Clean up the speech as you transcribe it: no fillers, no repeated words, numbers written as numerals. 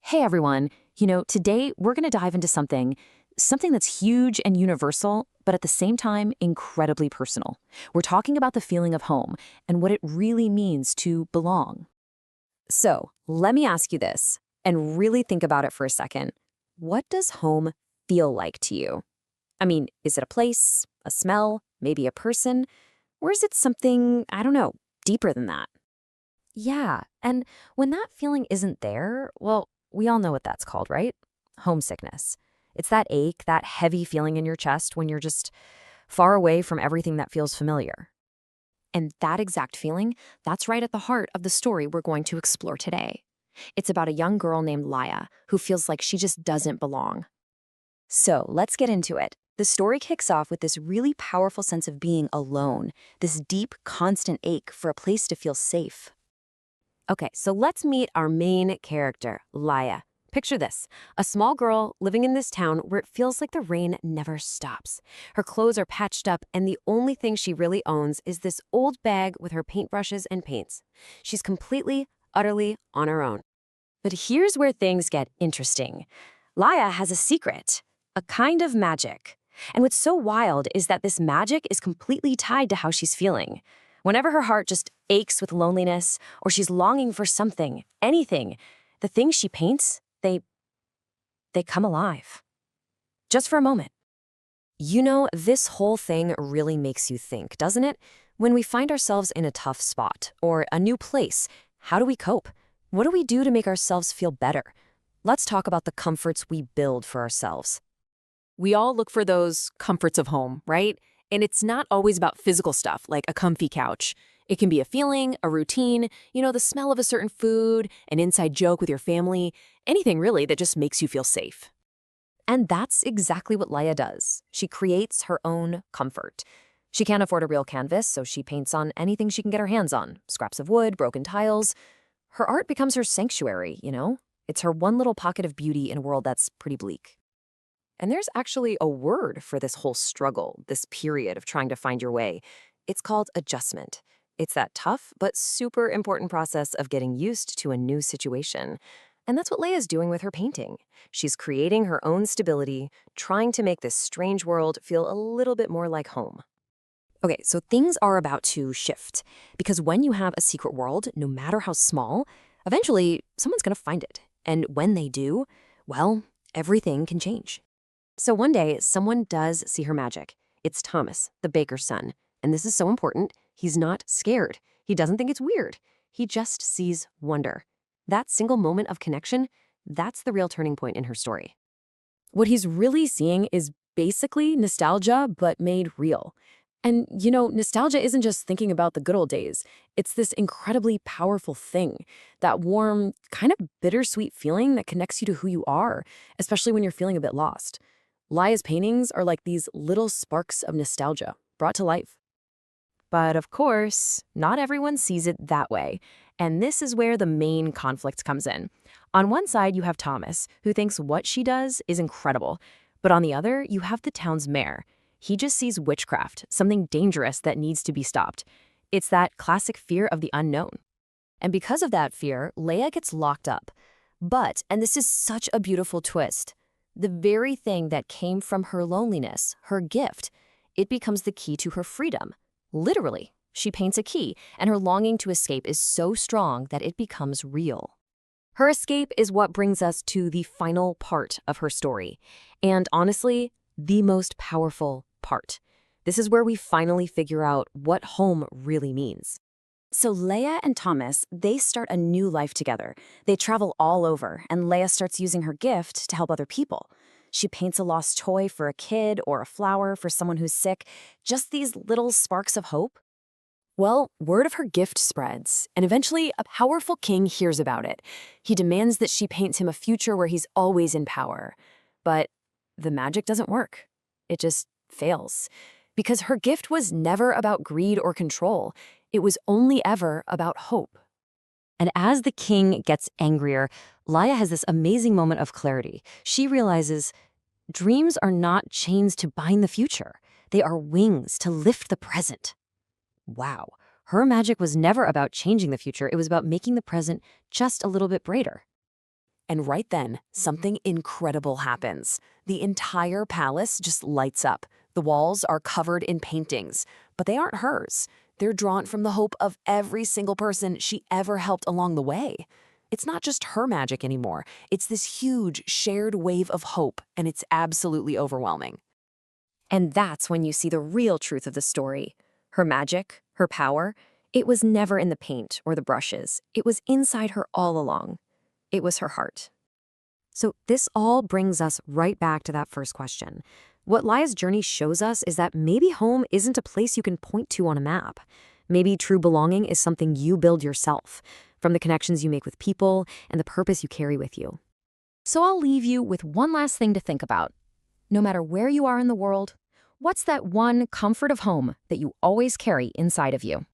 Hey everyone, today we're going to dive into something that's huge and universal, but at the same time incredibly personal. We're talking about the feeling of home and what it really means to belong. So, let me ask you this and really think about it for a second. What does home feel like to you? I mean, is it a place, a smell, maybe a person, or is it something, I don't know, deeper than that? Yeah, and when that feeling isn't there, well, we all know what that's called, right? Homesickness. It's that ache, that heavy feeling in your chest when you're just far away from everything that feels familiar. And that exact feeling, that's right at the heart of the story we're going to explore today. It's about a young girl named Laya who feels like she just doesn't belong. So let's get into it. The story kicks off with this really powerful sense of being alone, this deep, constant ache for a place to feel safe. Okay, so let's meet our main character, Laya. Picture this, a small girl living in this town where it feels like the rain never stops. Her clothes are patched up, and the only thing she really owns is this old bag with her paintbrushes and paints. She's completely, utterly on her own. But here's where things get interesting. Laya has a secret, a kind of magic. And what's so wild is that this magic is completely tied to how she's feeling. Whenever her heart just aches with loneliness or she's longing for something, anything, the things she paints, they come alive. Just for a moment. This whole thing really makes you think, doesn't it? When we find ourselves in a tough spot or a new place, how do we cope? What do we do to make ourselves feel better? Let's talk about the comforts we build for ourselves. We all look for those comforts of home, right? And it's not always about physical stuff like a comfy couch. It can be a feeling, a routine, the smell of a certain food, an inside joke with your family, anything really that just makes you feel safe. And that's exactly what Laya does. She creates her own comfort. She can't afford a real canvas, so she paints on anything she can get her hands on, scraps of wood, broken tiles. Her art becomes her sanctuary. It's her one little pocket of beauty in a world that's pretty bleak. And there's actually a word for this whole struggle, this period of trying to find your way. It's called adjustment. It's that tough but super important process of getting used to a new situation. And that's what Leia's doing with her painting. She's creating her own stability, trying to make this strange world feel a little bit more like home. Okay, so things are about to shift. Because when you have a secret world, no matter how small, eventually someone's going to find it. And when they do, well, everything can change. So one day, someone does see her magic. It's Thomas, the baker's son. And this is so important. He's not scared. He doesn't think it's weird. He just sees wonder. That single moment of connection, that's the real turning point in her story. What he's really seeing is basically nostalgia, but made real. And, nostalgia isn't just thinking about the good old days. It's this incredibly powerful thing, that warm, kind of bittersweet feeling that connects you to who you are, especially when you're feeling a bit lost. Laya's paintings are like these little sparks of nostalgia brought to life. But of course, not everyone sees it that way. And this is where the main conflict comes in. On one side, you have Thomas, who thinks what she does is incredible. But on the other, you have the town's mayor. He just sees witchcraft, something dangerous that needs to be stopped. It's that classic fear of the unknown. And because of that fear, Leia gets locked up. But, and this is such a beautiful twist, the very thing that came from her loneliness, her gift, it becomes the key to her freedom. Literally, she paints a key, and her longing to escape is so strong that it becomes real. Her escape is what brings us to the final part of her story, and honestly, the most powerful part. This is where we finally figure out what home really means. So Leia and Thomas, they start a new life together. They travel all over, and Leia starts using her gift to help other people. She paints a lost toy for a kid or a flower for someone who's sick, just these little sparks of hope. Well, word of her gift spreads, and eventually a powerful king hears about it. He demands that she paints him a future where he's always in power. But the magic doesn't work. It just fails. Because her gift was never about greed or control. It was only ever about hope. And as the king gets angrier, Laya has this amazing moment of clarity. She realizes dreams are not chains to bind the future. They are wings to lift the present. Wow. Her magic was never about changing the future. It was about making the present just a little bit brighter. And right then, something incredible happens. The entire palace just lights up. The walls are covered in paintings, but they aren't hers. They're drawn from the hope of every single person she ever helped along the way. It's not just her magic anymore. It's this huge, shared wave of hope, and it's absolutely overwhelming. And that's when you see the real truth of the story. Her magic, her power, it was never in the paint or the brushes. It was inside her all along. It was her heart. So this all brings us right back to that first question. What Laya's journey shows us is that maybe home isn't a place you can point to on a map. Maybe true belonging is something you build yourself, from the connections you make with people and the purpose you carry with you. So I'll leave you with one last thing to think about. No matter where you are in the world, what's that one comfort of home that you always carry inside of you?